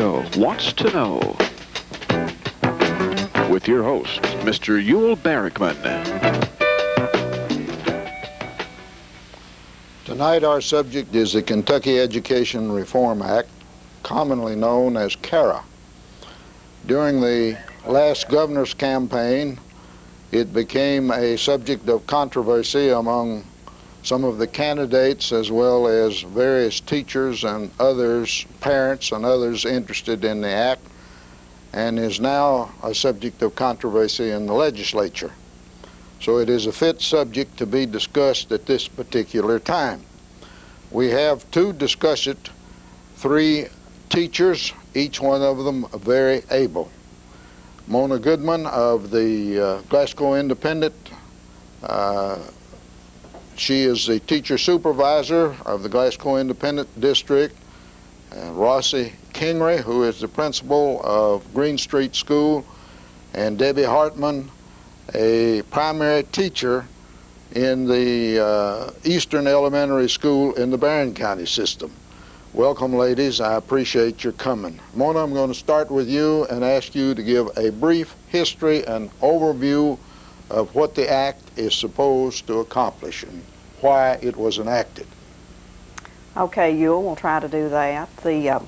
show, Wants to Know, with your host, Mr. Uhel Barrickman. Tonight our subject is the Kentucky Education Reform Act, commonly known as KERA. During the last governor's campaign, it became a subject of controversy among some of the candidates as well as various teachers and others, parents and others interested in the act, and is now a subject of controversy in the legislature. So it is a fit subject to be discussed at this particular time. We have to discuss it, 3 teachers, each one of them very able. Mona Goodman of the Glasgow Independent, she is the teacher supervisor of the Glasgow Independent District. Rossi, who is the principal of Green Street School, and Debbie Hartman, a primary teacher in the Eastern Elementary School in the Barron County system. Welcome, ladies. I appreciate your coming. Mona, I'm going to start with you and ask you to give a brief history and overview of what the act is supposed to accomplish and why it was enacted. Okay, Uhel, we'll try to do that. The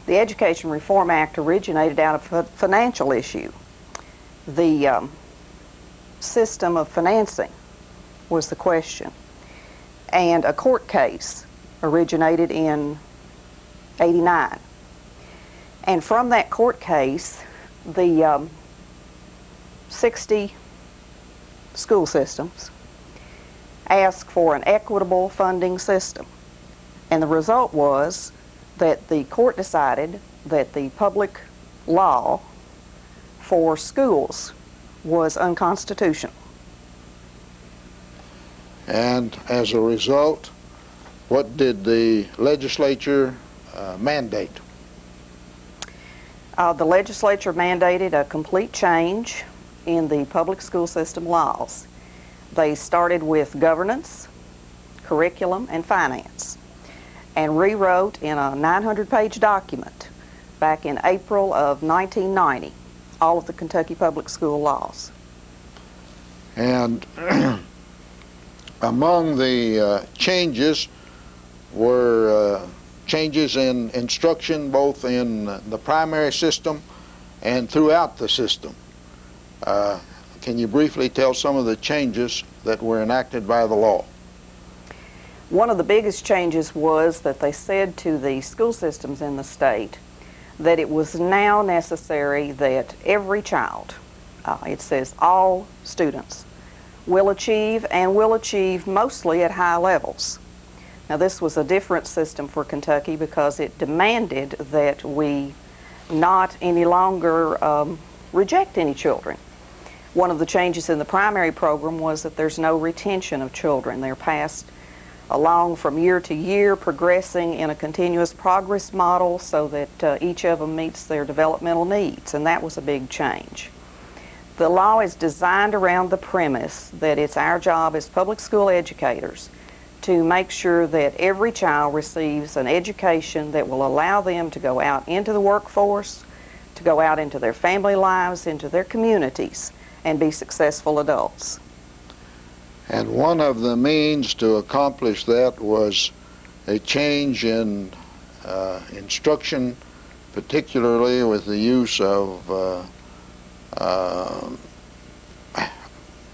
Education Reform Act originated out of a financial issue. The system of financing was the question, and a court case originated in '89. And from that court case, the 60 school systems asked for an equitable funding system. And the result was that the court decided that the public law for schools was unconstitutional. And as a result, what did the legislature mandate? The legislature mandated a complete change in the public school system laws. They started with governance, curriculum, and finance, and rewrote in a 900-page document back in April of 1990 all of the Kentucky public school laws. And among the changes were changes in instruction both in the primary system and throughout the system. Can you briefly tell some of the changes that were enacted by the law? One of the biggest changes was that they said to the school systems in the state that it was now necessary that every child, it says all students, will achieve and will achieve mostly at high levels. Now this was a different system for Kentucky because it demanded that we not any longer reject any children. One of the changes in the primary program was that there's no retention of children. They're passed along from year to year, progressing in a continuous progress model so that each of them meets their developmental needs, and that was a big change. The law is designed around the premise that it's our job as public school educators to make sure that every child receives an education that will allow them to go out into the workforce, to go out into their family lives, into their communities, and be successful adults. And one of the means to accomplish that was a change in instruction, particularly with the use of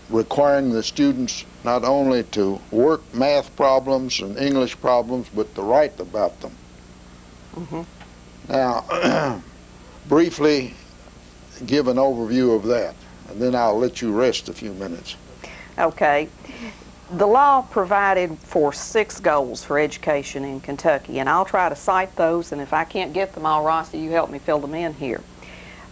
requiring the students not only to work math problems and English problems, but to write about them. Mm-hmm. Now, briefly give an overview of that, and then I'll let you rest a few minutes. Okay. The law provided for 6 goals for education in Kentucky, and I'll try to cite those, and if I can't get them all, Rossi, you help me fill them in here.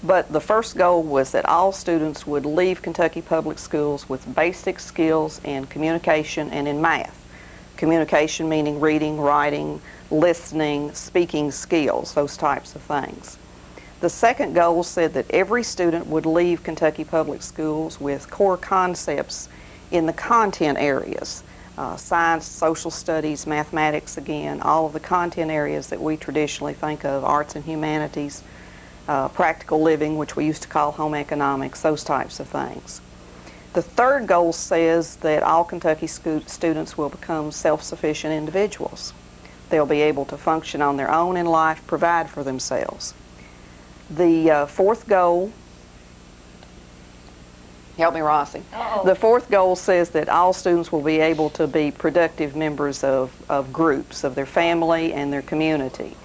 But the first goal was that all students would leave Kentucky public schools with basic skills in communication and in math. Communication meaning reading, writing, listening, speaking skills, those types of things. The second goal said that every student would leave Kentucky public schools with core concepts in the content areas. science, social studies, mathematics again, all of the content areas that we traditionally think of, arts and humanities, practical living, which we used to call home economics, those types of things. The third goal says that all Kentucky students will become self-sufficient individuals. They'll be able to function on their own in life, provide for themselves. The fourth goal, help me, Rossi. The fourth goal says that all students will be able to be productive members of groups, of their family and their community.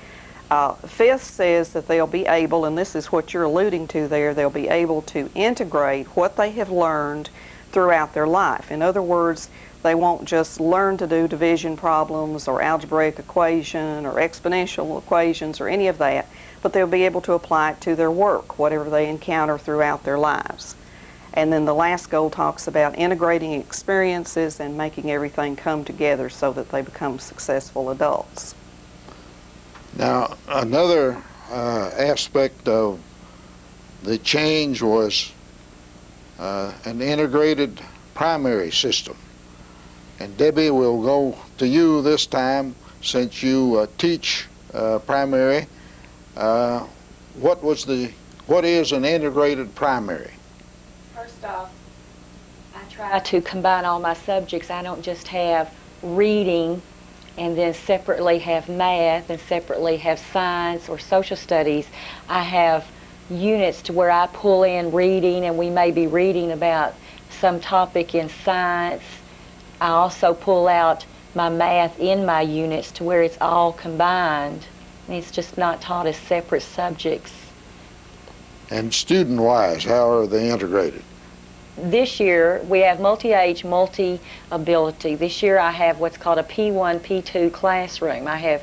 Fifth says that they'll be able, and this is what you're alluding to there, they'll be able to integrate what they have learned throughout their life. In other words, they won't just learn to do division problems or algebraic equation or exponential equations or any of that, but they'll be able to apply it to their work, whatever they encounter throughout their lives. And then the last goal talks about integrating experiences and making everything come together so that they become successful adults. Now, another aspect of the change was an integrated primary system. And Debbie, will go to you this time since you teach primary. What is an integrated primary? First off, I try to combine all my subjects. I don't just have reading and then separately have math and separately have science or social studies. I have units to where I pull in reading, and we may be reading about some topic in science. I also pull out my math in my units to where it's all combined, and it's just not taught as separate subjects. And student-wise, how are they integrated? This year we have multi-age, multi-ability. This year I have what's called a P1, P2 classroom. I have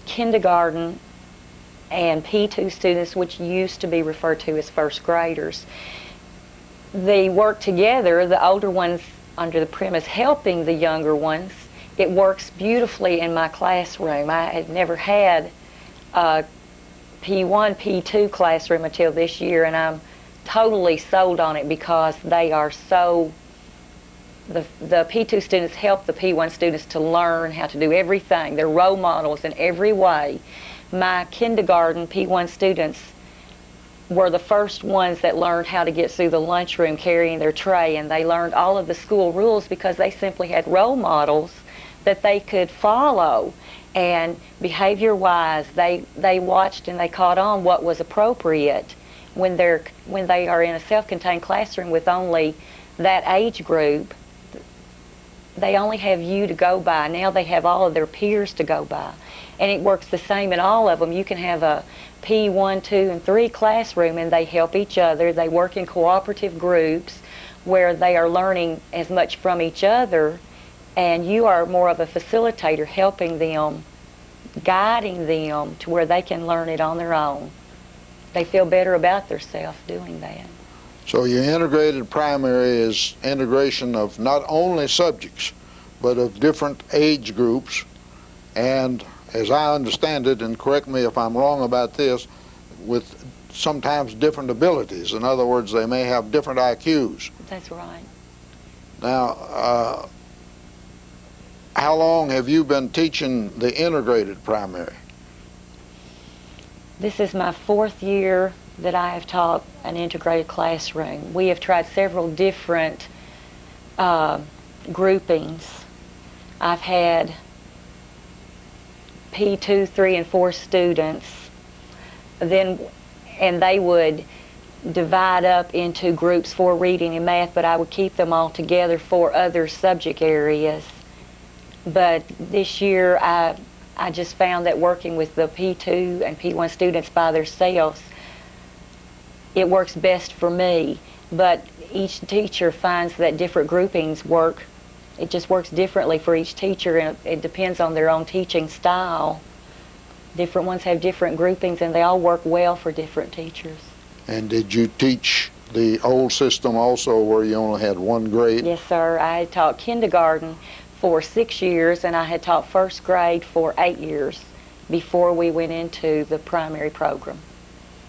kindergarten and P2 students, which used to be referred to as first graders. They work together, the older ones under the premise helping the younger ones. It works beautifully in my classroom. I had never had a P1, P2 classroom until this year, and I'm totally sold on it because they are so, the P2 students help the P1 students to learn how to do everything. They're role models in every way. My kindergarten P1 students were the first ones that learned how to get through the lunchroom carrying their tray, and they learned all of the school rules because they simply had role models that they could follow. And behavior-wise, they watched and they caught on what was appropriate. When they are in a self-contained classroom with only that age group, they only have you to go by. Now they have all of their peers to go by. And it works the same in all of them. You can have a P1, 2, and 3 classroom, and they help each other. They work in cooperative groups where they are learning as much from each other, and you are more of a facilitator, helping them, guiding them to where they can learn it on their own. They feel better about themselves doing that. So your integrated primary is integration of not only subjects, but of different age groups, and as I understand it, and correct me if I'm wrong about this, with sometimes different abilities. In other words, they may have different IQs. That's right. Now, how long have you been teaching the integrated primary? This is my 4th year that I have taught an integrated classroom. We have tried several different groupings. I've had P2, 3, and 4 students, and they would divide up into groups for reading and math, but I would keep them all together for other subject areas. But this year I just found that working with the P2 and P1 students by themselves, it works best for me. But each teacher finds that different groupings work. It just works differently for each teacher, and it depends on their own teaching style. Different ones have different groupings, and they all work well for different teachers. And did you teach the old system also where you only had 1 grade? Yes, sir. I had taught kindergarten for 6 years, and I had taught 1st grade for 8 years before we went into the primary program.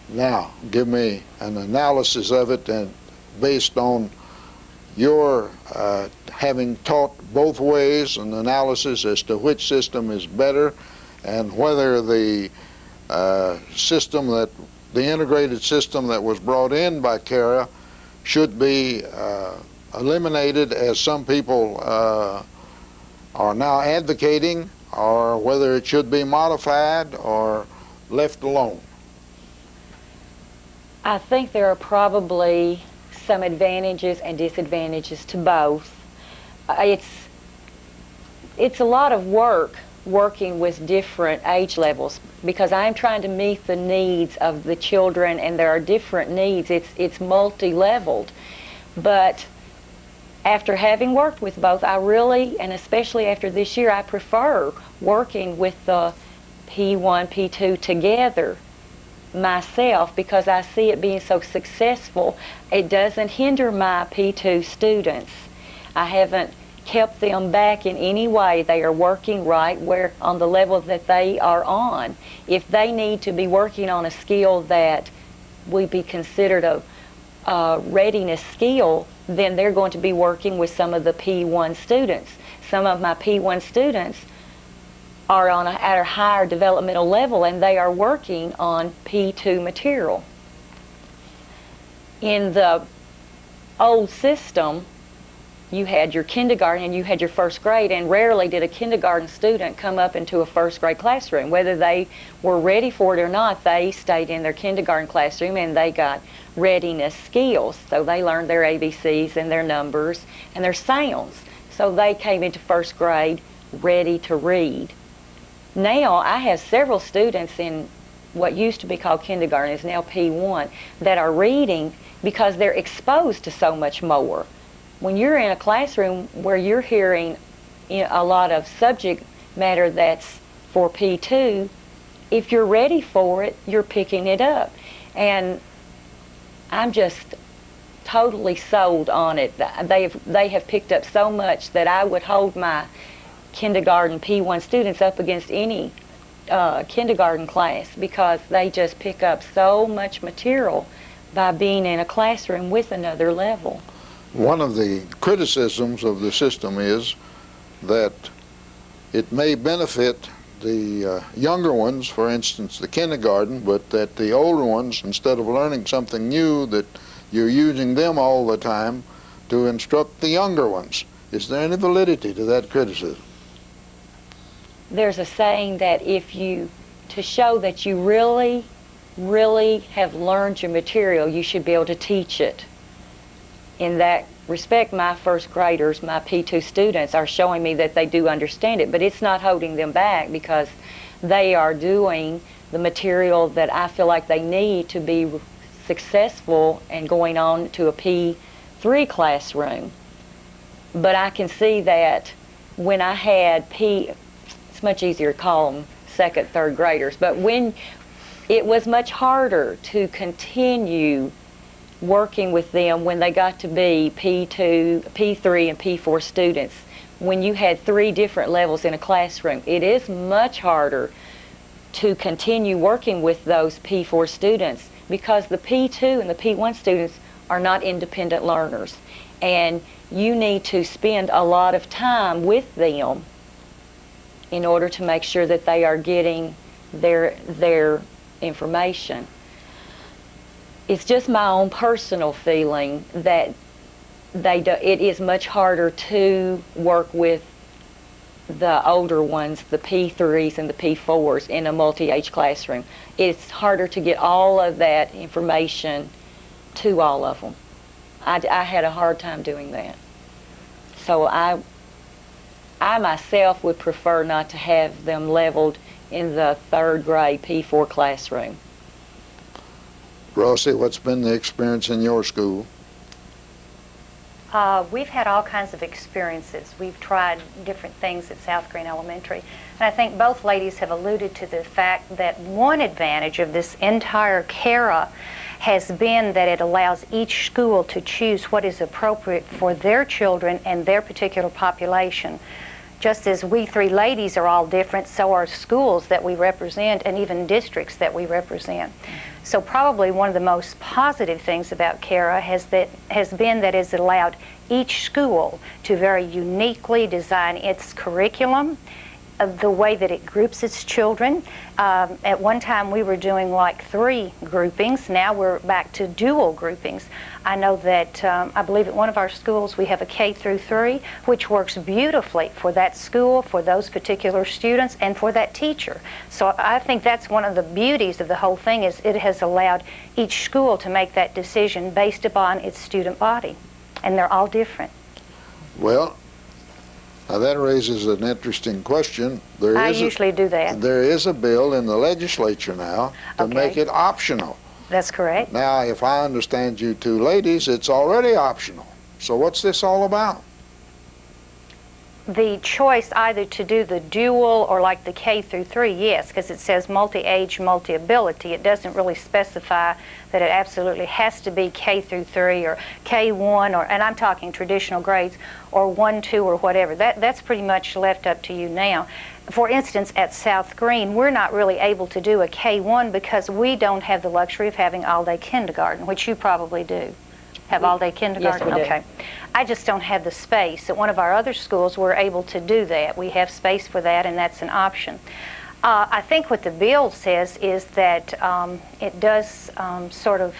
Now, give me an analysis of it, and based on your having taught both ways, an analysis as to which system is better and whether the system that the integrated system that was brought in by KARA should be eliminated, as some people are now advocating, or whether it should be modified or left alone. I think there are probably some advantages and disadvantages to both. It's a lot of work working with different age levels, because I'm trying to meet the needs of the children, and there are different needs. It's multi-leveled. But after having worked with both, I really, and especially after this year, I prefer working with the P1, P2 together myself, because I see it being so successful. It doesn't hinder my P2 students. I haven't kept them back in any way. They are working right where on the level that they are on. If they need to be working on a skill that would be considered a readiness skill, then they're going to be working with some of the P1 students. Some of my P1 students are at a higher developmental level, and they are working on P2 material. In the old system, you had your kindergarten and you had your first grade, and rarely did a kindergarten student come up into a first grade classroom. Whether they were ready for it or not, they stayed in their kindergarten classroom and they got readiness skills. So they learned their ABCs and their numbers and their sounds. So they came into first grade ready to read. Now I have several students in what used to be called kindergarten, is now P1, that are reading because they're exposed to so much more. When you're in a classroom where you're hearing a lot of subject matter that's for P2, if you're ready for it, you're picking it up. And I'm just totally sold on it. They have picked up so much that I would hold my kindergarten P1 students up against any kindergarten class, because they just pick up so much material by being in a classroom with another level. One of the criticisms of the system is that it may benefit the younger ones, for instance the kindergarten, but that the older ones, instead of learning something new, that you're using them all the time to instruct the younger ones. Is there any validity to that criticism? There's a saying that to show that you really, really have learned your material, you should be able to teach it. In that respect, my first graders, my P2 students, are showing me that they do understand it, but it's not holding them back, because they are doing the material that I feel like they need to be successful and going on to a P3 classroom. But I can see that when I had it's much easier to call them second, third graders, but when it was much harder to continue working with them when they got to be P2, P3, and P4 students. When you had 3 different levels in a classroom, it is much harder to continue working with those P4 students, because the P2 and the P1 students are not independent learners, and you need to spend a lot of time with them in order to make sure that they are getting their information. It's just my own personal feeling that it is much harder to work with the older ones, the P3s and the P4s, in a multi-age classroom. It's harder to get all of that information to all of them. I had a hard time doing that. So I myself would prefer not to have them leveled in the third grade P4 classroom. Rossi, what's been the experience in your school? We've had all kinds of experiences. We've tried different things at South Green Elementary. And I think both ladies have alluded to the fact that one advantage of this entire KARA has been that it allows each school to choose what is appropriate for their children and their particular population. Just as we three ladies are all different, so are schools that we represent and even districts that we represent. So probably one of the most positive things about KERA has been that it's allowed each school to very uniquely design its curriculum, the way that it groups its children. At one time we were doing like 3 groupings. Now we're back to dual groupings. I know that I believe at one of our schools we have a K through 3, which works beautifully for that school, for those particular students, and for that teacher. So I think that's one of the beauties of the whole thing, is it has allowed each school to make that decision based upon its student body, and they're all different. Well, now that raises an interesting question. I usually do that. There is a bill in the legislature now to make it optional. That's correct. Now, if I understand you two ladies, it's already optional. So what's this all about? The choice either to do the dual or like the K through 3, yes, because it says multi-age, multi-ability. It doesn't really specify that it absolutely has to be K through 3 or K1, or, and I'm talking traditional grades, or 1, 2, or whatever. That's pretty much left up to you now. For instance, at South Green, we're not really able to do a K1 because we don't have the luxury of having all-day kindergarten, which you probably do. Have all-day kindergarten? Yes, we do. Okay. I just don't have the space. At one of our other schools, we're able to do that. We have space for that, and that's an option. I think what the bill says is that it does sort of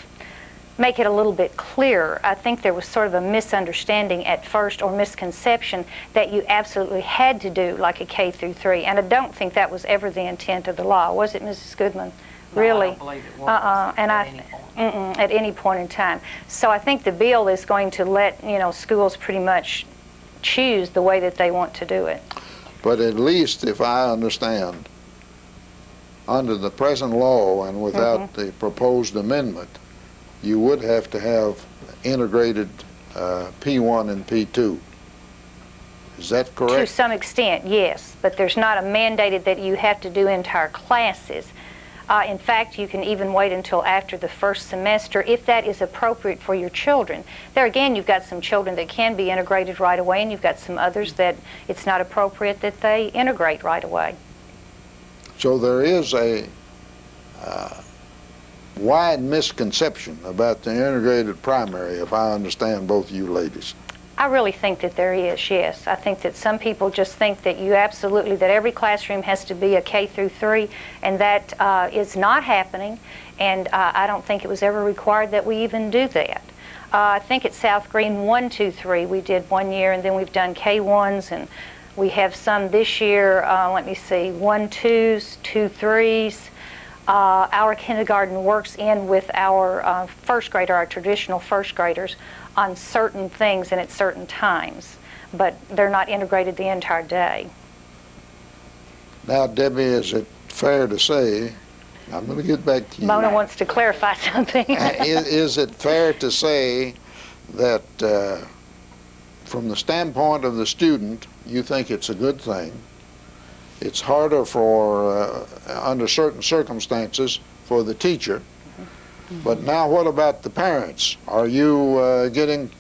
make it a little bit clearer. I think there was sort of a misunderstanding at first, or misconception, that you absolutely had to do like a K through 3, and I don't think that was ever the intent of the law, was it, Mrs. Goodman? No, Really? I don't believe it was At any point in time. So I think the bill is going to let, schools pretty much choose the way that they want to do it. But at least, if I understand, under the present law and without the proposed amendment, you would have to have integrated P1 and P2. Is that correct? To some extent, yes, but there's not a mandated that you have to do entire classes. In fact, you can even wait until after the first semester if that is appropriate for your children. There again, you've got some children that can be integrated right away, and you've got some others that it's not appropriate that they integrate right away. So there is a wide misconception about the integrated primary, if I understand both you ladies. I really think that there is, yes. I think that some people just think that that every classroom has to be a K through 3, and that is not happening, and I don't think it was ever required that we even do that. I think at South Green 1, 2, 3 we did 1 year, and then we've done K1s, and we have some this year, let me see, 1, 2s, 2, 3s. Our kindergarten works in with our first grader, our traditional first graders, on certain things and at certain times, but they're not integrated the entire day. Now, Debbie, is it fair to say, I'm going to get back to you. Mona wants to clarify something. Is it fair to say that from the standpoint of the student, you think it's a good thing? It's harder for, under certain circumstances, for the teacher. But now what about the parents? Are you getting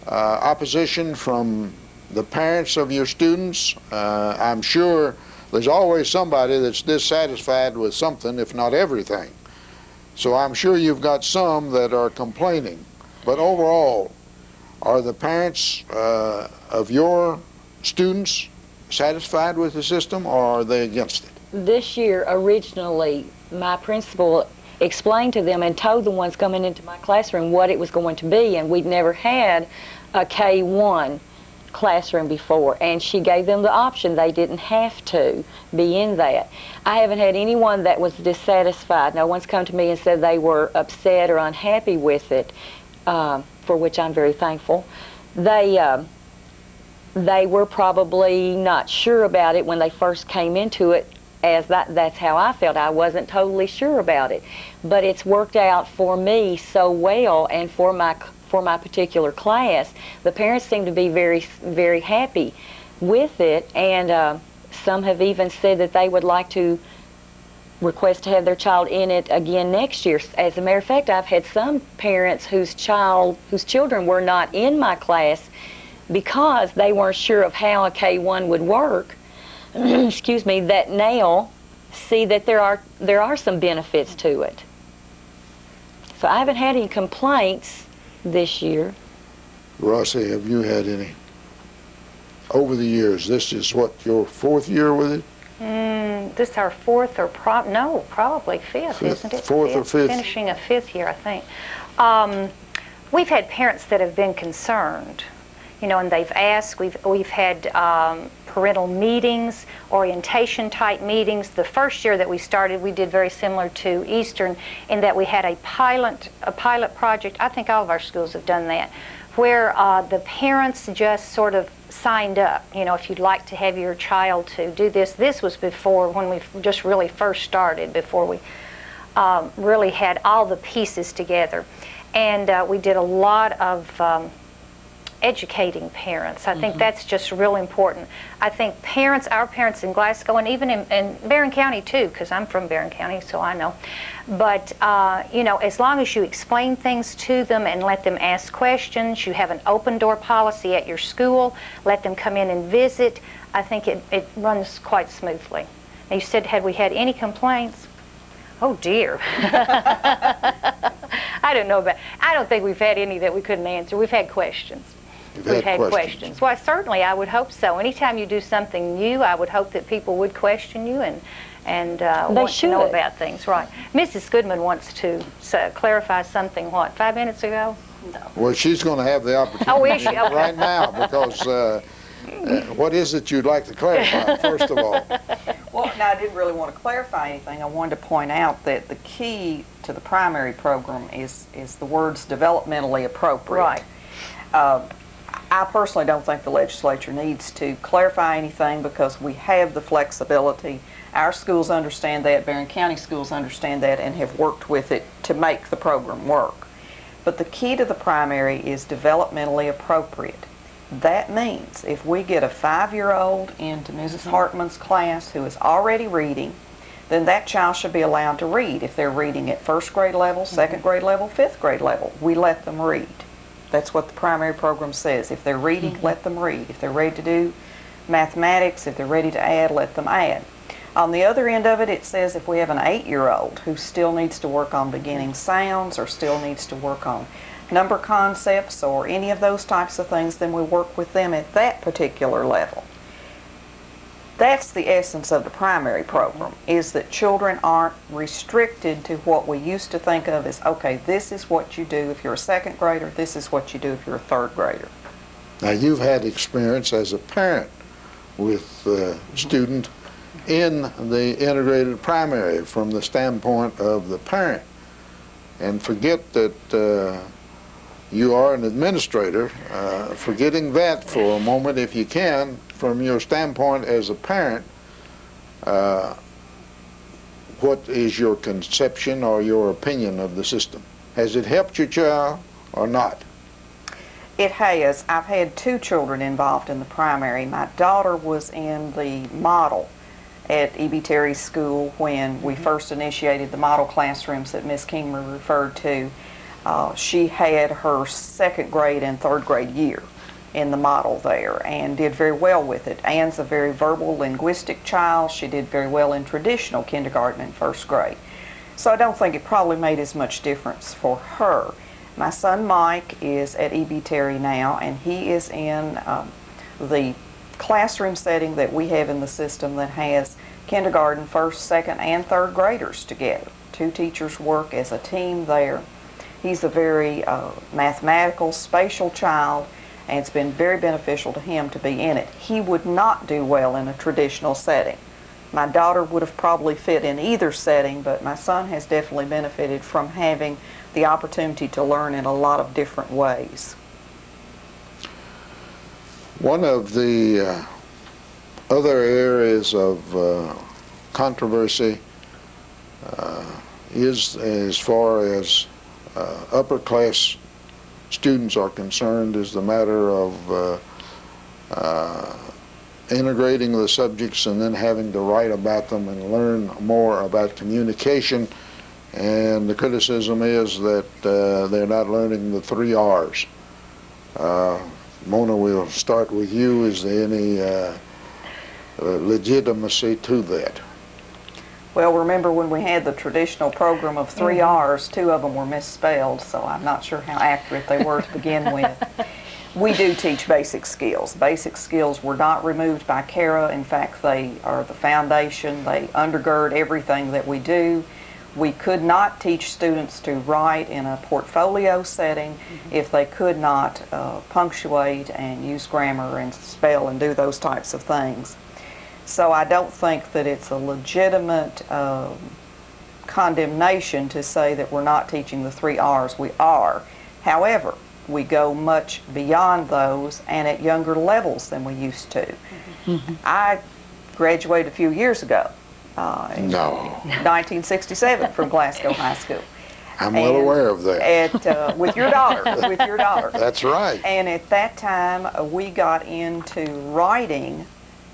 opposition from the parents of your students? I'm sure there's always somebody that's dissatisfied with something, if not everything. So I'm sure you've got some that are complaining. But overall, are the parents of your students satisfied with the system, or are they against it? This year, originally, my principal explained to them and told the ones coming into my classroom what it was going to be, and we'd never had a K1 classroom before, and she gave them the option. They didn't have to be in that. I haven't had anyone that was dissatisfied. No one's come to me and said they were upset or unhappy with it, for which I'm very thankful. They were probably not sure about it when they first came into it, as that's how I felt. I wasn't totally sure about it, but it's worked out for me so well, and for my particular class, the parents seem to be very, very happy with it, and some have even said that they would like to request to have their child in it again next year. As a matter of fact, I've had some parents whose children were not in my class because they weren't sure of how a K1 would work, excuse me, that now see that there are some benefits to it. So I haven't had any complaints this year. Rossi, have you had any over the years? This is what, your 4th year with it? This is our 4th or probably 5th, isn't it? 4th or 5th? Finishing a 5th year, I think. We've had parents that have been concerned, you know, and they've asked. We've had parental meetings, orientation type meetings. The first year that we started, we did very similar to Eastern in that we had a pilot project. I think all of our schools have done that, where the parents just sort of signed up. You know, if you'd like to have your child to do this. This was before, when we just really first started, before we really had all the pieces together. And we did a lot of educating parents. I think that's just real important. I think parents, our parents in Glasgow, and even in Barron County too, because I'm from Barron County, so I know. But, you know, as long as you explain things to them and let them ask questions, you have an open door policy at your school, let them come in and visit, I think it runs quite smoothly. Now, you said, had we had any complaints? Oh dear. I don't think we've had any that we couldn't answer. We've had questions. We've had questions. Well, certainly, I would hope so. Anytime you do something new, I would hope that people would question you and want to know about things. Right. Mrs. Goodman wants to clarify something, what, 5 minutes ago? No. Well, she's going to have the opportunity right now, because what is it you'd like to clarify, first of all? Well, no, I didn't really want to clarify anything. I wanted to point out that the key to the primary program is the words developmentally appropriate. Right. I personally don't think the legislature needs to clarify anything because we have the flexibility. Our schools understand that, Barron County schools understand that, and have worked with it to make the program work. But the key to the primary is developmentally appropriate. That means if we get a 5-year-old into Mrs. Hartman's class who is already reading, then that child should be allowed to read. If they're reading at 1st grade level, 2nd grade level, 5th grade level, we let them read. That's what the primary program says. If they're reading, let them read. If they're ready to do mathematics, if they're ready to add, let them add. On the other end of it, it says if we have an 8-year-old who still needs to work on beginning sounds or still needs to work on number concepts or any of those types of things, then we work with them at that particular level. That's the essence of the primary program, is that children aren't restricted to what we used to think of as, okay, this is what you do if you're a 2nd grader, this is what you do if you're a 3rd grader. Now, you've had experience as a parent with a student in the integrated primary from the standpoint of the parent. And forget that you are an administrator, forgetting that for a moment if you can, from your standpoint as a parent, what is your conception or your opinion of the system? Has it helped your child or not? It has. I've had 2 children involved in the primary. My daughter was in the model at E.B. Terry's school when we first initiated the model classrooms that Ms. Kingery referred to. She had her 2nd grade and 3rd grade year in the model there and did very well with it. Anne's a very verbal, linguistic child. She did very well in traditional kindergarten and 1st grade. So I don't think it probably made as much difference for her. My son Mike is at E.B. Terry now, and he is in the classroom setting that we have in the system that has kindergarten, 1st, 2nd, and 3rd graders together. 2 teachers work as a team there. He's a very mathematical, spatial child, and it's been very beneficial to him to be in it. He would not do well in a traditional setting. My daughter would have probably fit in either setting, but my son has definitely benefited from having the opportunity to learn in a lot of different ways. One of the other areas of controversy is as far as upper class students are concerned is the matter of integrating the subjects and then having to write about them and learn more about communication. And the criticism is that they're not learning the 3 R's. Mona, we'll start with you. Is there any legitimacy to that? Well, remember when we had the traditional program of 3 R's, 2 of them were misspelled, so I'm not sure how accurate they were to begin with. We do teach basic skills. Basic skills were not removed by KARA. In fact, they are the foundation. They undergird everything that we do. We could not teach students to write in a portfolio setting if they could not punctuate and use grammar and spell and do those types of things. So I don't think that it's a legitimate condemnation to say that we're not teaching the 3 R's. We are. However, we go much beyond those and at younger levels than we used to. I graduated a few years ago. In 1967 from Glasgow High School. I'm well aware of that. With your daughter, with your daughter. That's right. And at that time, we got into writing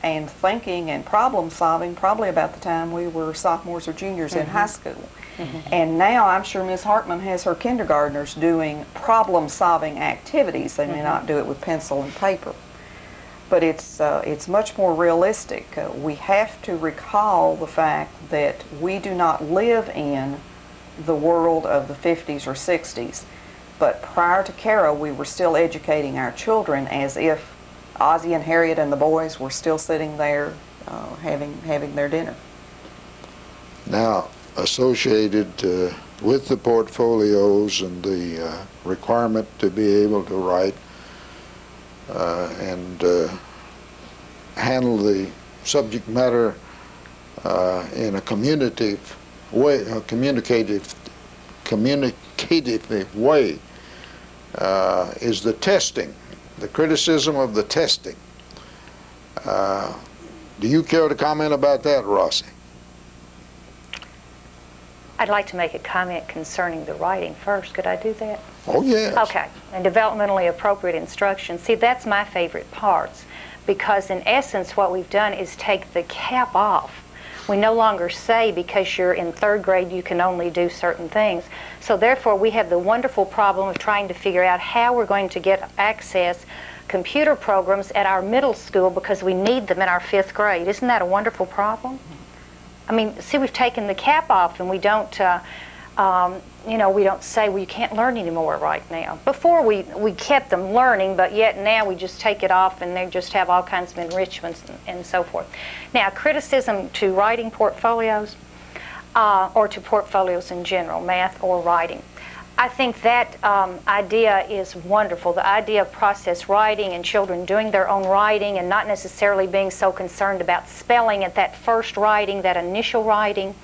and thinking and problem solving probably about the time we were sophomores or juniors in high school. And now I'm sure Ms. Hartman has her kindergartners doing problem solving activities. They may not do it with pencil and paper. But it's much more realistic. We have to recall the fact that we do not live in the world of the 50s or 60s. But prior to KARA, we were still educating our children as if Ozzie and Harriet and the boys were still sitting there having their dinner. Now, associated with the portfolios and the requirement to be able to write and handle the subject matter in a communicative way, is the testing, the criticism of the testing. Do you care to comment about that, Rossi? I'd like to make a comment concerning the writing first. Could I do that? Oh, yes. Okay. And developmentally appropriate instruction. See, that's my favorite parts, because in essence what we've done is take the cap off. We no longer say because you're in 3rd grade you can only do certain things. So therefore we have the wonderful problem of trying to figure out how we're going to get access computer programs at our middle school because we need them in our 5th grade. Isn't that a wonderful problem? I mean, see, we've taken the cap off and we don't, you know, we don't say, well, you can't learn anymore right now. Before we kept them learning, but yet now we just take it off and they just have all kinds of enrichments and so forth. Now, criticism to writing portfolios or to portfolios in general, math or writing. I think that idea is wonderful. The idea of process writing and children doing their own writing and not necessarily being so concerned about spelling at that first writing, that initial writing.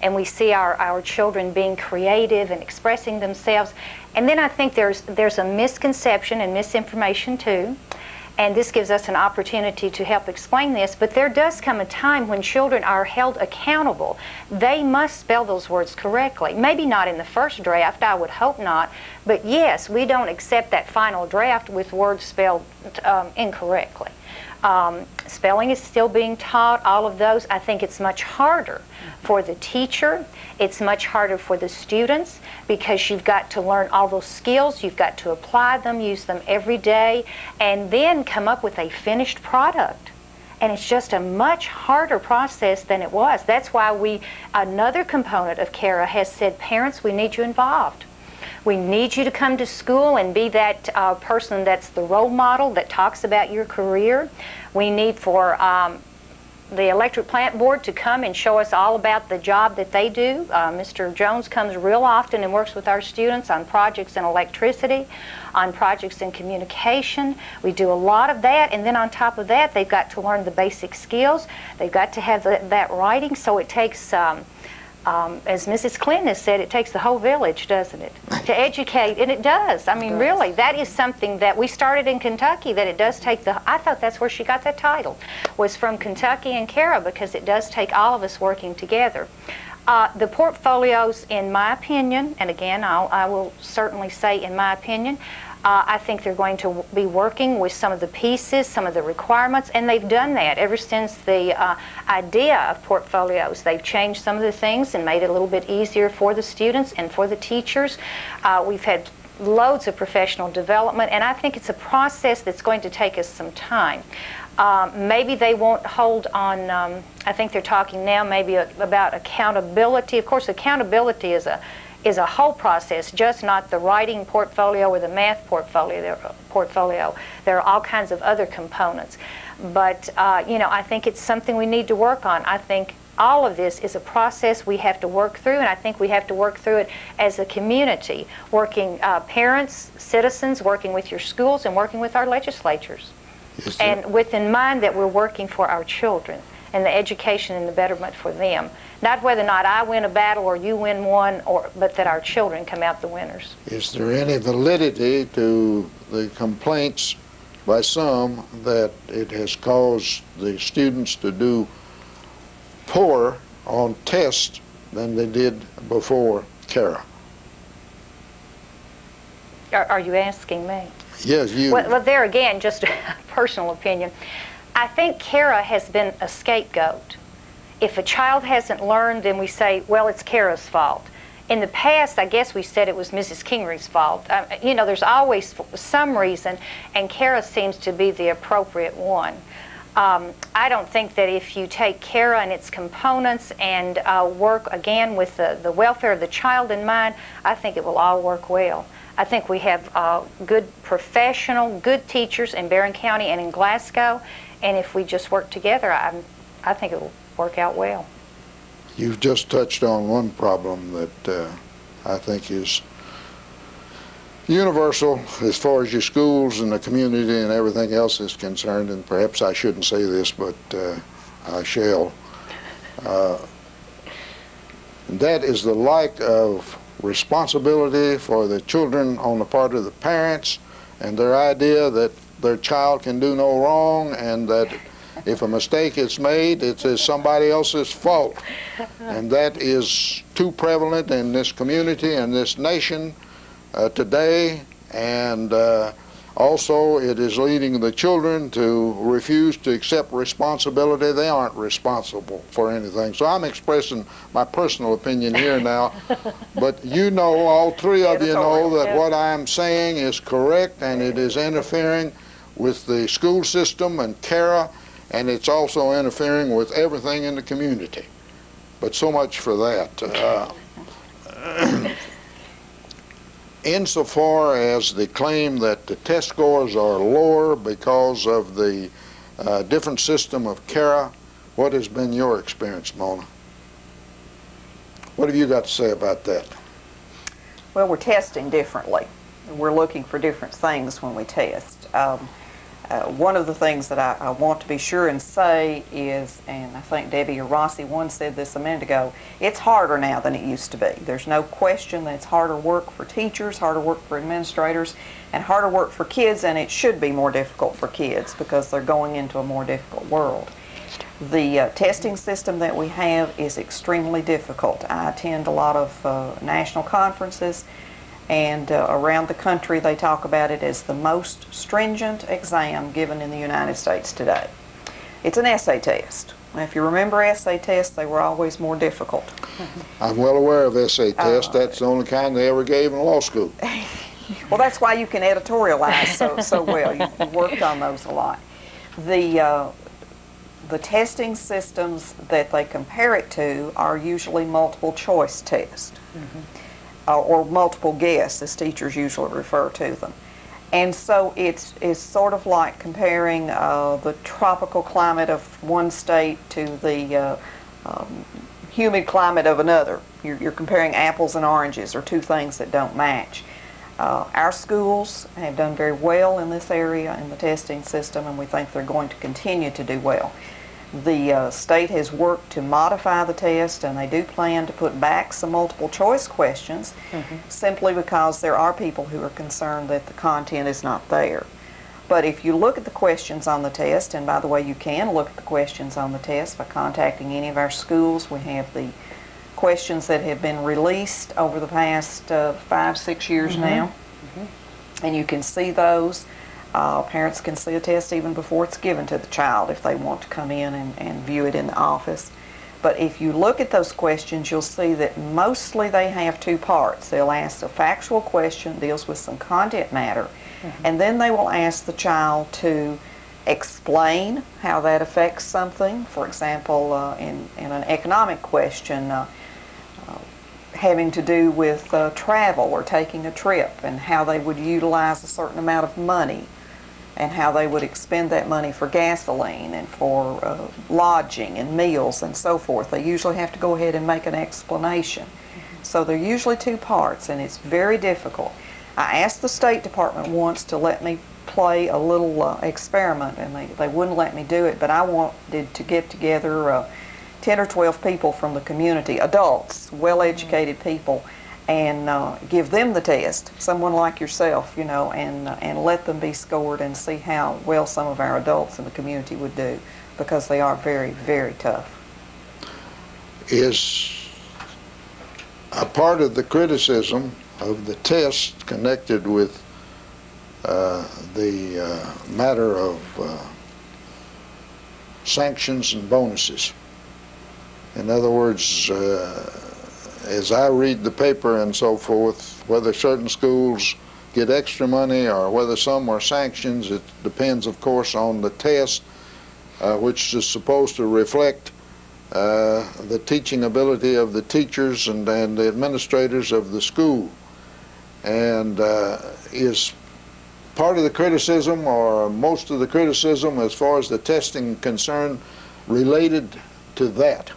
And we see our children being creative and expressing themselves. And then I think there's a misconception and misinformation too. And this gives us an opportunity to help explain this, but there does come a time when children are held accountable. They must spell those words correctly. Maybe not in the first draft, I would hope not, but yes, we don't accept that final draft with words spelled incorrectly. Spelling is still being taught, all of those. I think it's much harder for the teacher. It's much harder for the students because you've got to learn all those skills, you've got to apply them, use them every day, and then come up with a finished product. And it's just a much harder process than it was. That's why another component of KARA has said, parents, we need you involved. We need you to come to school and be that person that's the role model that talks about your career. We need for the electric plant board to come and show us all about the job that they do. Mr. Jones comes real often and works with our students on projects in electricity, on projects in communication. We do a lot of that, and then on top of that, they've got to learn the basic skills. They've got to have that writing, so it takes as Mrs. Clinton has said, it takes the whole village, doesn't it, to educate, and it does. I mean, really, that is something that we started in Kentucky, that it does take I thought that's where she got that title, was from Kentucky and KARA, because it does take all of us working together. The portfolios, in my opinion, and again, I will certainly say in my opinion, I think they're going to be working with some of the pieces, some of the requirements, and they've done that ever since the idea of portfolios. They've changed some of the things and made it a little bit easier for the students and for the teachers. We've had loads of professional development, and I think it's a process that's going to take us some time. Maybe they won't hold on, I think they're talking now maybe about accountability. Of course, accountability is a whole process, just not the writing portfolio or the math portfolio. There are all kinds of other components. But, you know, I think it's something we need to work on. I think all of this is a process we have to work through, and I think we have to work through it as a community, working parents, citizens, working with your schools, and working with our legislatures. Yes, and with in mind that we're working for our children and the education and the betterment for them. Not whether or not I win a battle or you win one, but that our children come out the winners. Is there any validity to the complaints by some that it has caused the students to do poorer on tests than they did before Kara? Are you asking me? Yes, you. Well, there again, just a personal opinion. I think Kara has been a scapegoat. If a child hasn't learned, then we say, well, it's Kara's fault. In the past, I guess we said it was Mrs. Kingery's fault. You know, there's always some reason, and Kara seems to be the appropriate one. I don't think that if you take Kara and its components and work again with the welfare of the child in mind, I think it will all work well. I think we have good professional, good teachers in Barron County and in Glasgow, and if we just work together, I think it will work out well. You've just touched on one problem that I think is universal as far as your schools and the community and everything else is concerned, and perhaps I shouldn't say this, but I shall. That is the lack of responsibility for the children on the part of the parents and their idea that their child can do no wrong, and that if a mistake is made, it's somebody else's fault. And that is too prevalent in this community and this nation today, and also it is leading the children to refuse to accept responsibility. They aren't responsible for anything. So I'm expressing my personal opinion here now, but you know, all three of you know that what I'm saying is correct, and it is interfering with the school system and Kara, and it's also interfering with everything in the community. But so much for that. Insofar as the claim that the test scores are lower because of the different system of Kara, what has been your experience, Mona? What have you got to say about that? Well, we're testing differently. We're looking for different things when we test. One of the things that I want to be sure and say is, and I think Debbie or Rossi once said this a minute ago, it's harder now than it used to be. There's no question that it's harder work for teachers, harder work for administrators, and harder work for kids, and it should be more difficult for kids because they're going into a more difficult world. The testing system that we have is extremely difficult. I attend a lot of national conferences, and around the country they talk about it as the most stringent exam given in the United States today. It's an essay test. Now, if you remember essay tests, they were always more difficult. I'm well aware of essay tests. That's the only kind they ever gave in law school. Well, that's why you can editorialize so well. You worked on those a lot. The testing systems that they compare it to are usually multiple choice tests. Or multiple guess, as teachers usually refer to them. And so it's sort of like comparing the tropical climate of one state to the humid climate of another. You're comparing apples and oranges, or two things that don't match. Our schools have done very well in this area in the testing system, and we think they're going to continue to do well. The state has worked to modify the test, and they do plan to put back some multiple choice questions, simply because there are people who are concerned that the content is not there. But if you look at the questions on the test, and by the way, you can look at the questions on the test by contacting any of our schools. We have the questions that have been released over the past 5-6 years now, and you can see those. Parents can see a test even before it's given to the child if they want to come in and view it in the office. But if you look at those questions, you'll see that mostly they have two parts. They'll ask a factual question, deals with some content matter, and then they will ask the child to explain how that affects something. For example, in an economic question, having to do with travel or taking a trip, and how they would utilize a certain amount of money, and how they would expend that money for gasoline and for lodging and meals and so forth. They usually have to go ahead and make an explanation. So they're usually two parts, and it's very difficult. I asked the State Department once to let me play a little experiment, and they wouldn't let me do it, but I wanted to get together 10 or 12 people from the community, adults, well-educated people, and give them the test, someone like yourself, you know, and let them be scored and see how well some of our adults in the community would do, because they are very, very tough. Is a part of the criticism of the test connected with the matter of sanctions and bonuses? In other words, as I read the paper and so forth, whether certain schools get extra money or whether some are sanctions, it depends, of course, on the test, which is supposed to reflect the teaching ability of the teachers and the administrators of the school. And is part of the criticism, or most of the criticism as far as the testing concerned, related to that?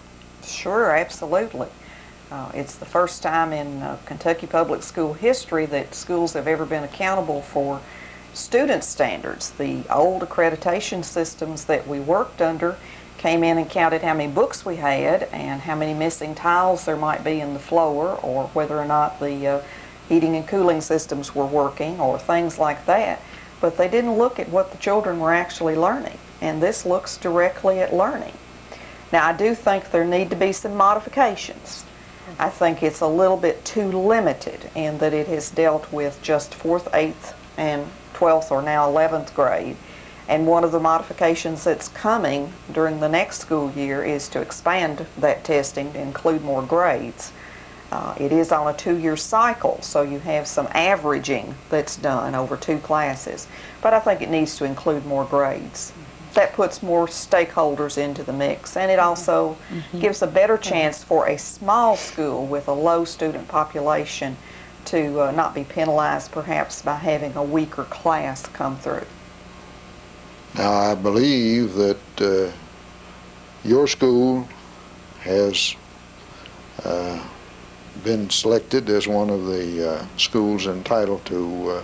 Sure, absolutely. It's the first time in Kentucky public school history that schools have ever been accountable for student standards. The old accreditation systems that we worked under came in and counted how many books we had and how many missing tiles there might be in the floor, or whether or not the heating and cooling systems were working, or things like that. But they didn't look at what the children were actually learning, and this looks directly at learning. Now, I do think there need to be some modifications. I think it's a little bit too limited in that it has dealt with just 4th, 8th, and 12th, or now 11th grade. And one of the modifications that's coming during the next school year is to expand that testing to include more grades. It is on a 2-year cycle, so you have some averaging that's done over 2 classes. But I think it needs to include more grades. That puts more stakeholders into the mix, and it also gives a better chance for a small school with a low student population to not be penalized perhaps by having a weaker class come through. Now, I believe that your school has been selected as one of the schools entitled to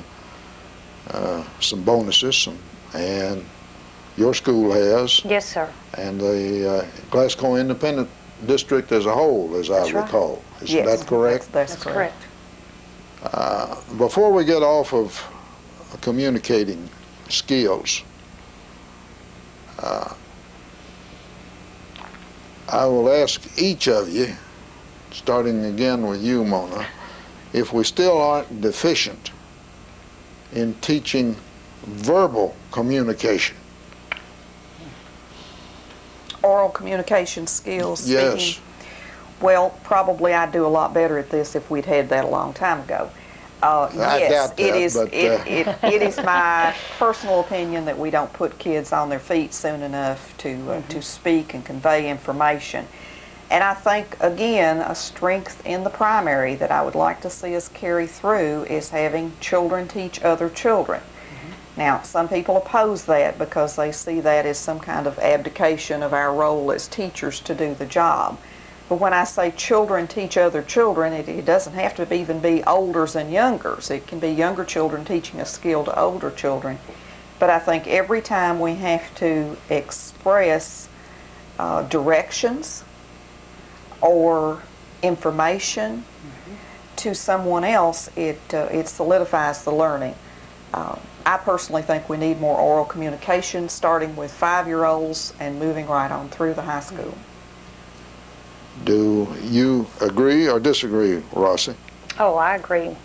some bonuses, and your school has. Yes, sir. And the Glasgow Independent District as a whole, as I recall. Is that correct? That's correct. Before we get off of communicating skills, I will ask each of you, starting again with you, Mona, if we still aren't deficient in teaching verbal communication. Oral communication skills. Yes. Speaking. Well, probably I'd do a lot better at this if we'd had that a long time ago. Yes, it is my personal opinion that we don't put kids on their feet soon enough to speak and convey information. And I think, again, a strength in the primary that I would like to see us carry through is having children teach other children. Now, some people oppose that because they see that as some kind of abdication of our role as teachers to do the job. But when I say children teach other children, it doesn't have to even be olders and youngers. It can be younger children teaching a skill to older children. But I think every time we have to express directions or information to someone else, it solidifies the learning. I personally think we need more oral communication, starting with 5-year-olds and moving right on through the high school. Do you agree or disagree, Rossi? Oh, I agree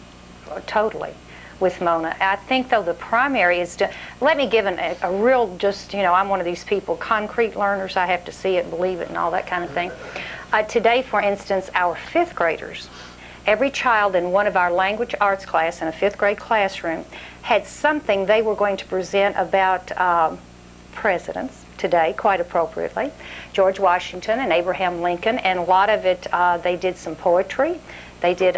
totally. with Mona. I think, though, the primary is to, let me give a real, just, you know, I'm one of these people, concrete learners. I have to see it, believe it, and all that kind of thing. Today, for instance, our 5th graders, every child in one of our language arts class in a 5th grade classroom had something they were going to present about presidents today, quite appropriately, George Washington and Abraham Lincoln, and a lot of it, they did some poetry. They did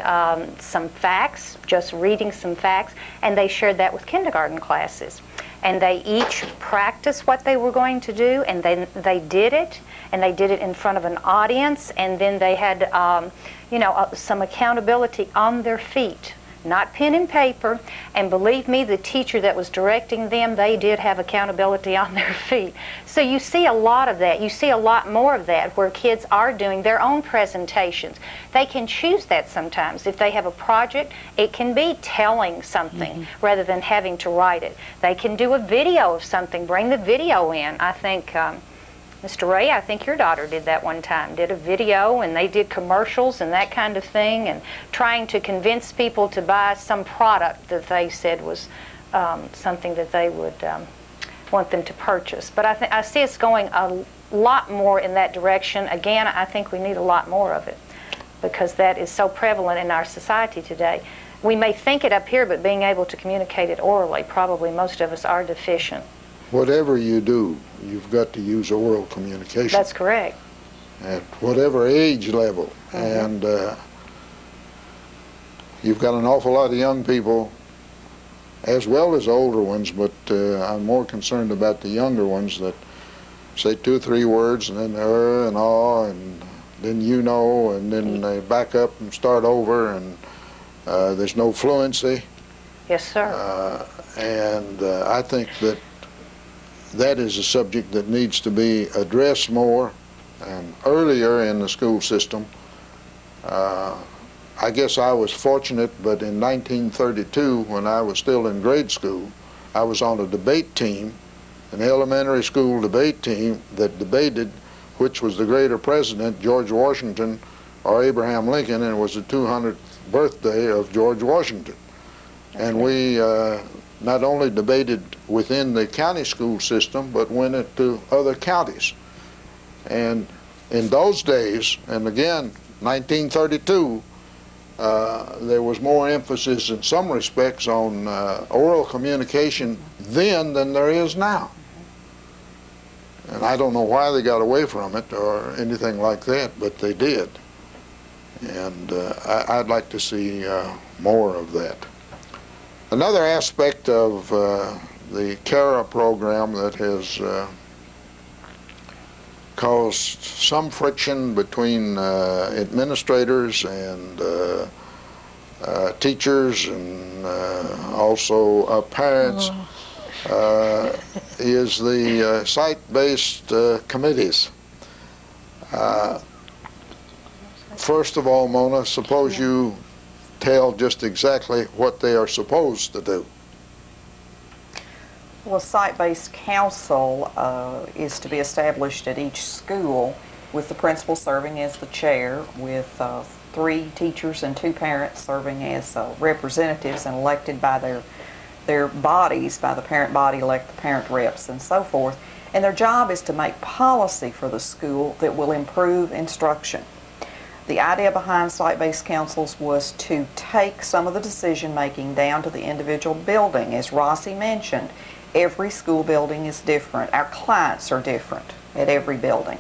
some facts, just reading some facts, and they shared that with kindergarten classes. And they each practiced what they were going to do, and then they did it, and they did it in front of an audience, and then they had, you know, some accountability on their feet, not pen and paper. And believe me, the teacher that was directing them, they did have accountability on their feet. So you see a lot of that. You see a lot more of that where kids are doing their own presentations. They can choose that sometimes. If they have a project, it can be telling something rather than having to write it. They can do a video of something, bring the video in. I think Mr. Ray, I think your daughter did that one time, did a video, and they did commercials and that kind of thing, and trying to convince people to buy some product that they said was something that they would want them to purchase. But I see us going a lot more in that direction. Again, I think we need a lot more of it because that is so prevalent in our society today. We may think it up here, but being able to communicate it orally, probably most of us are deficient. Whatever you do, you've got to use oral communication. That's correct. At whatever age level. And you've got an awful lot of young people as well as older ones, but I'm more concerned about the younger ones that say 2 or 3 words and then and and then you know, and then they back up and start over, and there's no fluency. Yes, sir. And I think that is a subject that needs to be addressed more and earlier in the school system. I guess I was fortunate, but in 1932, when I was still in grade school, I was on a debate team, an elementary school debate team that debated which was the greater president, George Washington or Abraham Lincoln, and it was the 200th birthday of George Washington. And we not only debated within the county school system, but went into other counties. And in those days, and again, 1932, there was more emphasis in some respects on oral communication then than there is now. And I don't know why they got away from it or anything like that, but they did. And I'd like to see more of that. Another aspect of the CARA program that has caused some friction between administrators and teachers and also parents is the site-based committees. First of all, Mona, suppose you tell just exactly what they are supposed to do. Well, site-based council is to be established at each school with the principal serving as the chair, with 3 teachers and 2 parents serving as representatives and elected by their bodies, by the parent body, elect the parent reps and so forth. And their job is to make policy for the school that will improve instruction. The idea behind site-based councils was to take some of the decision-making down to the individual building. As Rossi mentioned, every school building is different. Our clients are different at every building.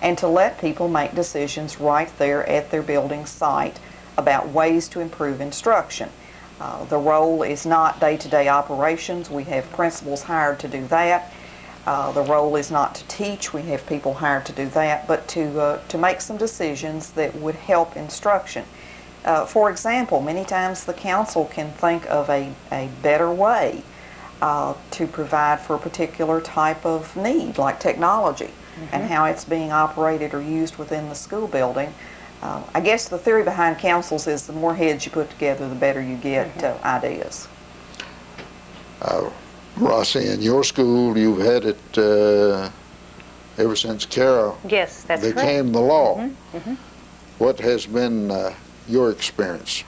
And to let people make decisions right there at their building site about ways to improve instruction. The role is not day-to-day operations. We have principals hired to do that. The role is not to teach. We have people hired to do that, but to make some decisions that would help instruction. For example, many times the council can think of a better way to provide for a particular type of need, like technology, and how it's being operated or used within the school building. I guess the theory behind councils is the more heads you put together, the better you get ideas. Rossi, in your school, you've had it ever since CARA Yes, that's became correct. the law. What has been your experience?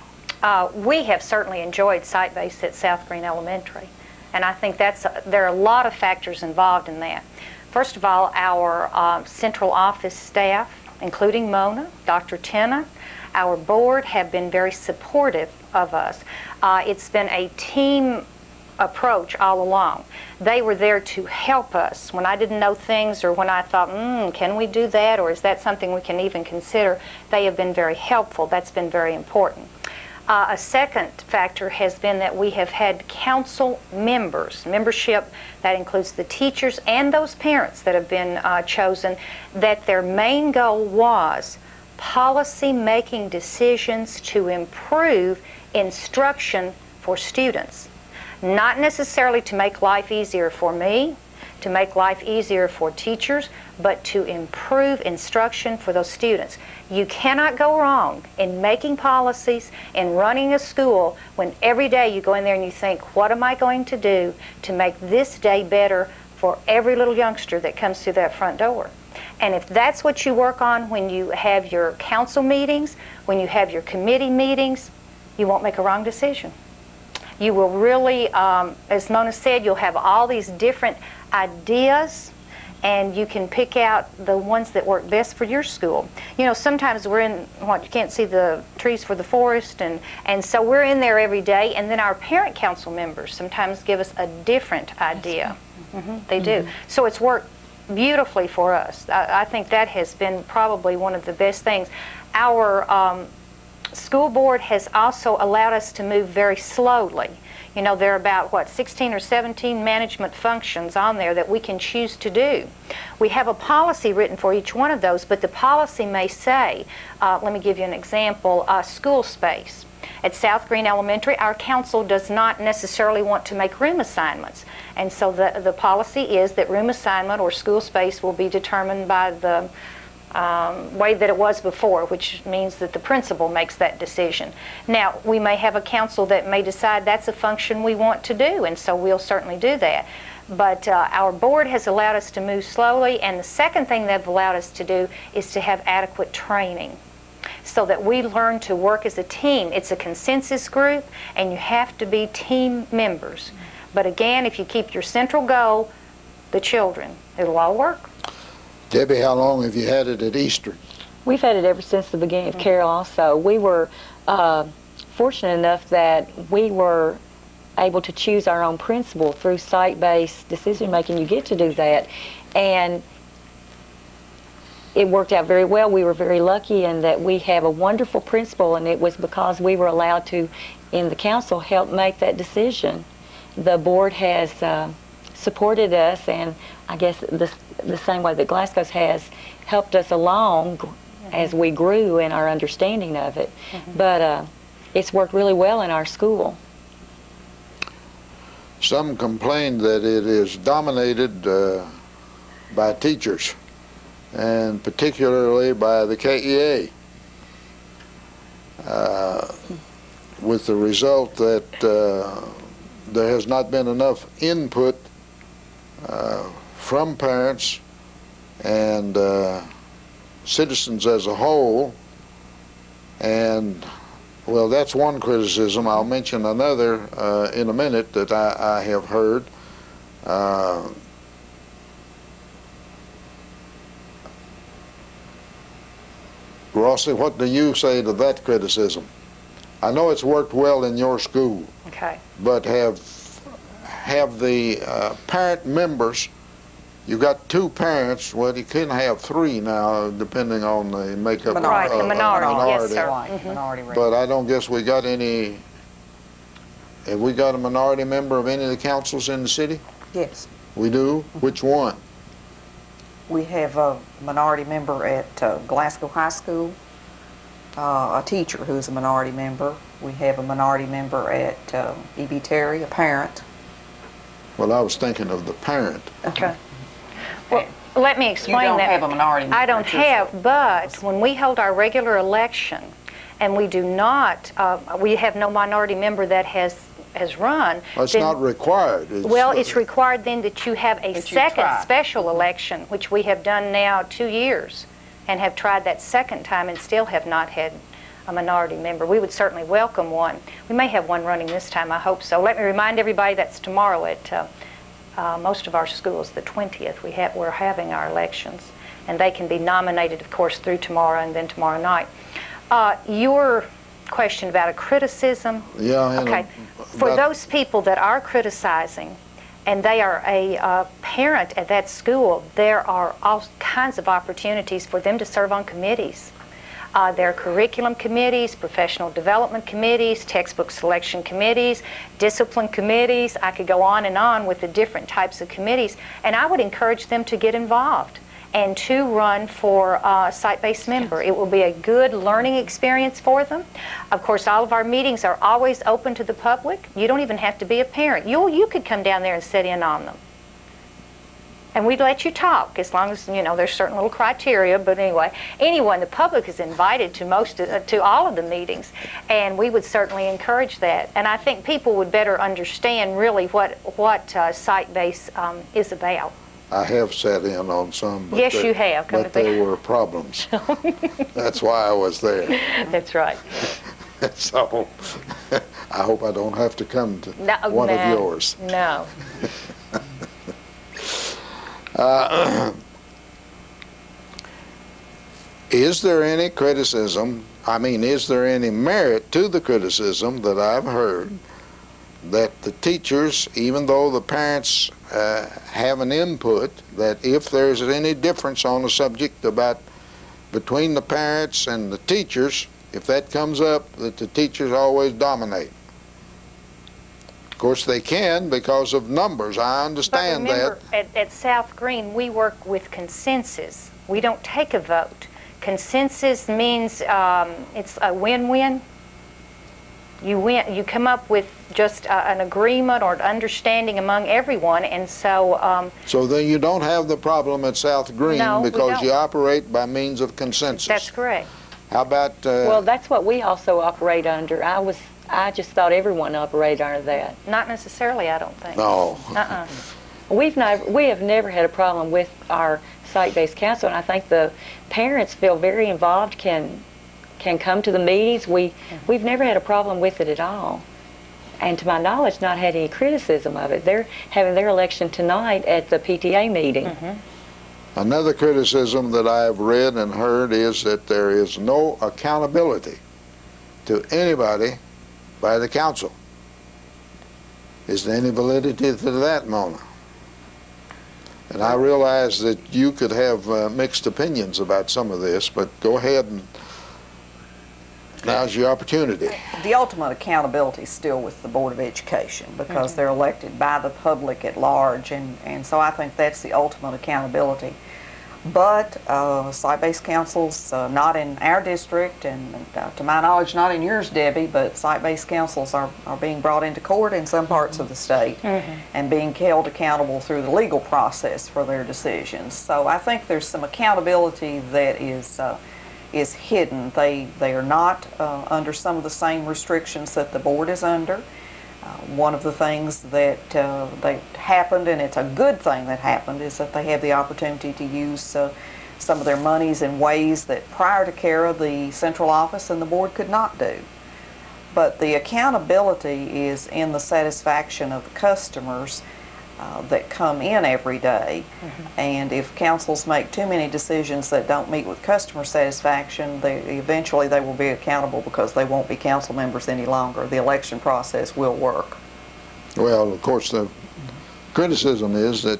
We have certainly enjoyed site-based at South Green Elementary, and I think there are a lot of factors involved in that. First of all, our central office staff, including Mona, Dr. Tennant, our board have been very supportive of us. It's been a team approach all along. They were there to help us. When I didn't know things, or when I thought, can we do that, or is that something we can even consider, they have been very helpful. That's been very important. A second factor has been that we have had council membership that includes the teachers and those parents that have been chosen, that their main goal was policy-making decisions to improve instruction for students. Not necessarily to make life easier for me, to make life easier for teachers, but to improve instruction for those students. You cannot go wrong in making policies and running a school when every day you go in there and you think, what am I going to do to make this day better for every little youngster that comes through that front door? And if that's what you work on when you have your council meetings, when you have your committee meetings, you won't make a wrong decision. You will really, as Mona said, you'll have all these different ideas, and you can pick out the ones that work best for your school. You know, sometimes we're in, you can't see the trees for the forest, and so we're in there every day, and then our parent council members sometimes give us a different idea. They do. So it's worked beautifully for us. I think that has been probably one of the best things. Our school board has also allowed us to move very slowly. You know, there are about, 16 or 17 management functions on there that we can choose to do. We have a policy written for each one of those, but the policy may say, let me give you an example, school space. At South Green Elementary, our council does not necessarily want to make room assignments. And so the policy is that room assignment or school space will be determined by the way that it was before, which means that the principal makes that decision. Now, we may have a council that may decide that's a function we want to do, and so we'll certainly do that. But our board has allowed us to move slowly, and the second thing they've allowed us to do is to have adequate training so that we learn to work as a team. It's a consensus group, and you have to be team members. But again, if you keep your central goal, the children, it'll all work. Debbie, how long have you had it at Eastern? We've had it ever since the beginning of Carroll also. We were fortunate enough that we were able to choose our own principal through site-based decision-making. You get to do that. And it worked out very well. We were very lucky in that we have a wonderful principal, and it was because we were allowed to, in the council, help make that decision. The board has supported us, and I guess the same way that Glasgow's has helped us along as we grew in our understanding of it. But it's worked really well in our school. Some complain that it is dominated by teachers, and particularly by the KEA, with the result that there has not been enough input from parents and citizens as a whole. And well, that's one criticism. I'll mention another in a minute that I have heard. Rossi, what do you say to that criticism? I know it's worked well in your school, Okay. but have the parent members, you've got two parents, well, you can have three now, depending on the makeup. Right, the minority, yes, sir. Right, minority rate. But I don't guess we got any, have we got a minority member of any of the councils in the city? Yes. We do? Which one? We have a minority member at Glasgow High School, a teacher who's a minority member. We have a minority member at E.B. Terry, a parent. Well, I was thinking of the parent. Okay. Well, let me explain that. You don't have a minority member. I don't have, but when we hold our regular election, and we do not, we have no minority member that has run. Well, it's then, not required. It's required then that you have a second special election, which we have done now 2 years, and have tried that second time and still have not had a minority member. We would certainly welcome one. We may have one running this time, I hope so. Let me remind everybody that's tomorrow at most of our schools, the 20th. We're having our elections, and they can be nominated, of course, through tomorrow and then tomorrow night. Your question about a criticism. Yeah. Okay. For those people that are criticizing, and they are a parent at that school, there are all kinds of opportunities for them to serve on committees. There are curriculum committees, professional development committees, textbook selection committees, discipline committees. I could go on with the different types of committees, and I would encourage them to get involved and to run for site-based member. It will be a good learning experience for them. Of course, all of our meetings are always open to the public. You don't even have to be a parent. You could come down there and sit in on them. And we'd let you talk, as long as, you know, there's certain little criteria. But anyway, anyone, the public is invited to all of the meetings, and we would certainly encourage that. And I think people would better understand really what site-based is about. I have sat in on some, but yes, you have. But there were problems. That's why I was there. That's right. So I hope I don't have to come to one of yours. No. Is there any criticism, is there any merit to the criticism that I've heard that the teachers, even though the parents have an input, that if there's any difference on a subject between the parents and the teachers, if that comes up, that the teachers always dominate? Of course they can because of numbers. I understand but remember, that. At South Green, we work with consensus. We don't take a vote. Consensus means it's a win-win. You come up with just an agreement or an understanding among everyone, and so... so then you don't have the problem at South Green because you operate by means of consensus. That's correct. How about... well, that's what we also operate under. I just thought everyone operated under that. Not necessarily, I don't think. No. We have never had a problem with our site-based council, and I think the parents feel very involved, can come to the meetings. We've never had a problem with it at all. And to my knowledge, not had any criticism of it. They're having their election tonight at the PTA meeting. Mm-hmm. Another criticism that I have read and heard is that there is no accountability to anybody by the council. Is there any validity to that, Mona? And I realize that you could have mixed opinions about some of this, but go ahead, and now's your opportunity. The ultimate accountability is still with the Board of Education because they're elected by the public at large, and so I think that's the ultimate accountability. But site-based councils, not in our district, and to my knowledge not in yours, Debbie, but site-based councils are being brought into court in some parts of the state and being held accountable through the legal process for their decisions. So I think there's some accountability that is hidden. They are not under some of the same restrictions that the board is under. One of the things that happened, and it's a good thing that happened, is that they have the opportunity to use some of their monies in ways that prior to CARA the central office and the board could not do. But the accountability is in the satisfaction of the customers that come in every day. And if councils make too many decisions that don't meet with customer satisfaction, eventually they will be accountable because they won't be council members any longer. The election process will work. Well, of course, the criticism is that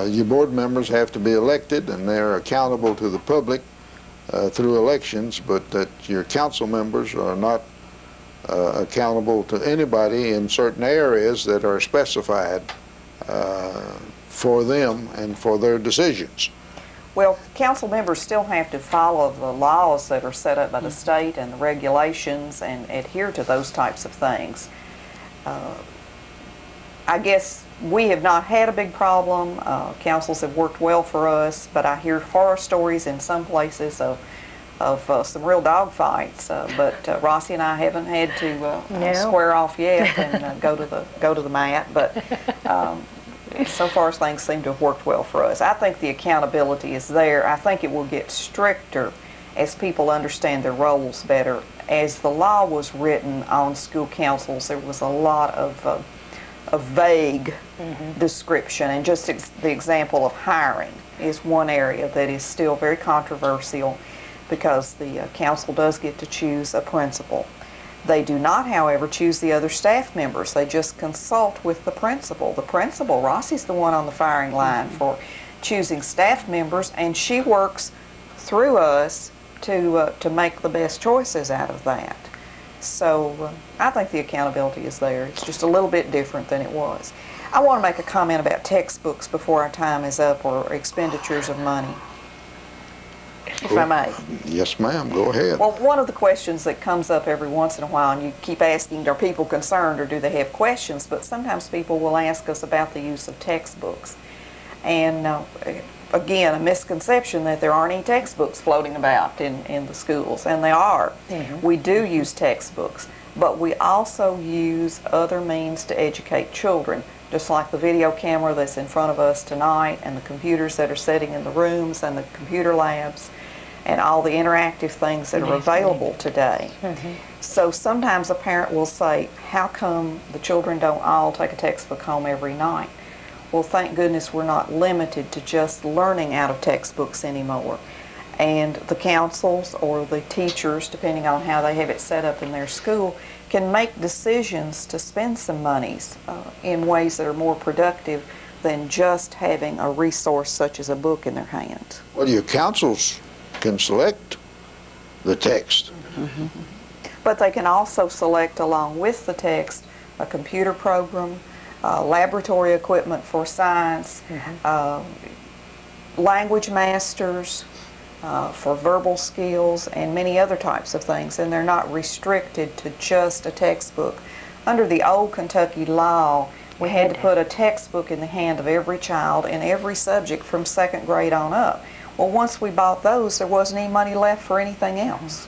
your board members have to be elected and they're accountable to the public through elections, but that your council members are not accountable to anybody in certain areas that are specified for them and for their decisions. Well, council members still have to follow the laws that are set up by the state and the regulations and adhere to those types of things. I guess we have not had a big problem. Councils have worked well for us, but I hear horror stories in some places of some real dog fights, but Rossi and I haven't had to square off yet and go to the mat. But so far things seem to have worked well for us. I think the accountability is there. I think it will get stricter as people understand their roles better. As the law was written on school councils, there was a lot of vague description, and just the example of hiring is one area that is still very controversial, because the council does get to choose a principal. They do not, however, choose the other staff members. They just consult with the principal. The principal, Rossi's the one on the firing line for choosing staff members, and she works through us to make the best choices out of that. So I think the accountability is there. It's just a little bit different than it was. I want to make a comment about textbooks before our time is up, or expenditures of money, if I may. Yes, ma'am. Go ahead. Well, one of the questions that comes up every once in a while, and you keep asking, are people concerned or do they have questions? But sometimes people will ask us about the use of textbooks. And again, a misconception that there aren't any textbooks floating about in the schools, and they are. We do use textbooks, but we also use other means to educate children, just like the video camera that's in front of us tonight, and the computers that are sitting in the rooms, and the computer labs, and all the interactive things that are available today. So sometimes a parent will say, how come the children don't all take a textbook home every night? Well, thank goodness we're not limited to just learning out of textbooks anymore. And the councils or the teachers, depending on how they have it set up in their school, can make decisions to spend some monies in ways that are more productive than just having a resource such as a book in their hands. Well, your councils can select the text. But they can also select, along with the text, a computer program, laboratory equipment for science, language masters for verbal skills, and many other types of things, and they're not restricted to just a textbook. Under the old Kentucky law, we had to put a textbook in the hand of every child in every subject from 2nd grade on up. Well, once we bought those, there wasn't any money left for anything else.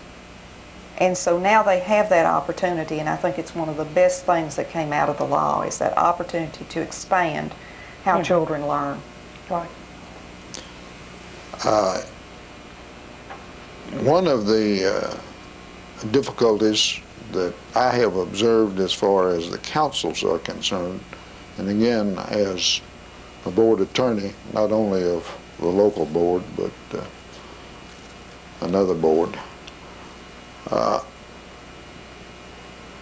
And so now they have that opportunity, and I think it's one of the best things that came out of the law, is that opportunity to expand how children learn. Right. One of the difficulties that I have observed as far as the councils are concerned, and again, as a board attorney, not only of the local board, but another board,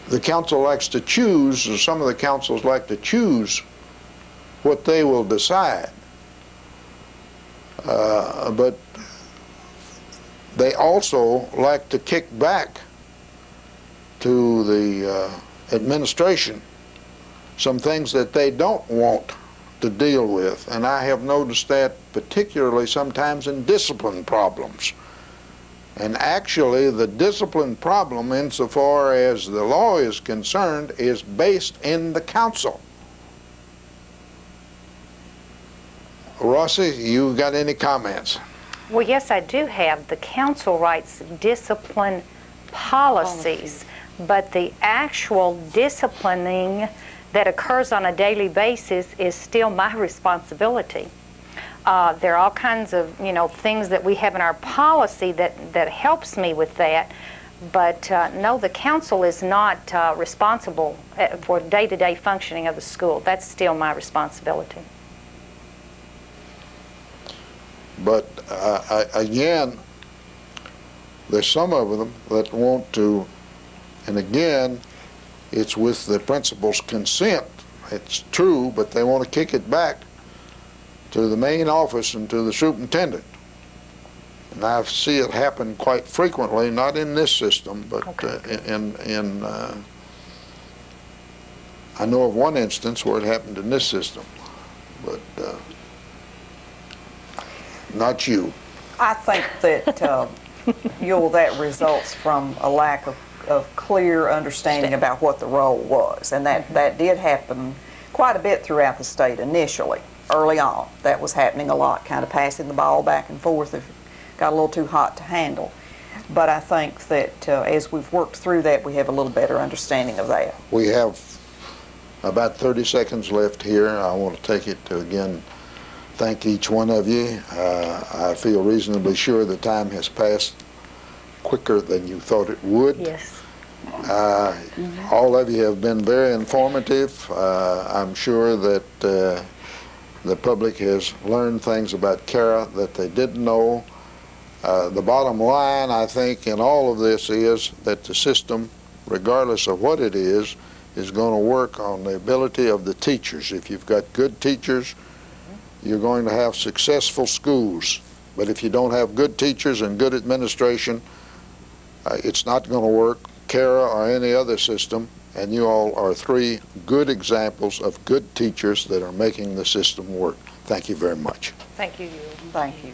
the council likes to choose, or some of the councils like to choose what they will decide. But they also like to kick back to the administration some things that they don't want to deal with. And I have noticed that particularly sometimes in discipline problems. And actually, the discipline problem, insofar as the law is concerned, is based in the council. Rossi, you got any comments? Well, yes, I do have. The council writes discipline policies, but the actual disciplining that occurs on a daily basis is still my responsibility. There are all kinds of, things that we have in our policy that helps me with that, but no, the council is not responsible for day-to-day functioning of the school. That's still my responsibility. But again, there's some of them that want to, and again, it's with the principal's consent. It's true, but they want to kick it back to the main office and to the superintendent. And I see it happen quite frequently, not in this system, but I know of one instance where it happened in this system, but not you. I think that that results from a lack of clear understanding about what the role was, and that did happen quite a bit throughout the state initially. Early on, that was happening a lot, kind of passing the ball back and forth if it got a little too hot to handle. But I think that as we've worked through that, we have a little better understanding of that. We have about 30 seconds left here. I want to take it to, again, thank each one of you. I feel reasonably sure the time has passed quicker than you thought it would. Yes. All of you have been very informative. I'm sure that the public has learned things about CARA that they didn't know. The bottom line, I think, in all of this is that the system, regardless of what it is going to work on the ability of the teachers. If you've got good teachers, you're going to have successful schools. But if you don't have good teachers and good administration, it's not going to work, CARA or any other system, and you all are three good examples of good teachers that are making the system work. Thank you very much. Thank you. Thank you.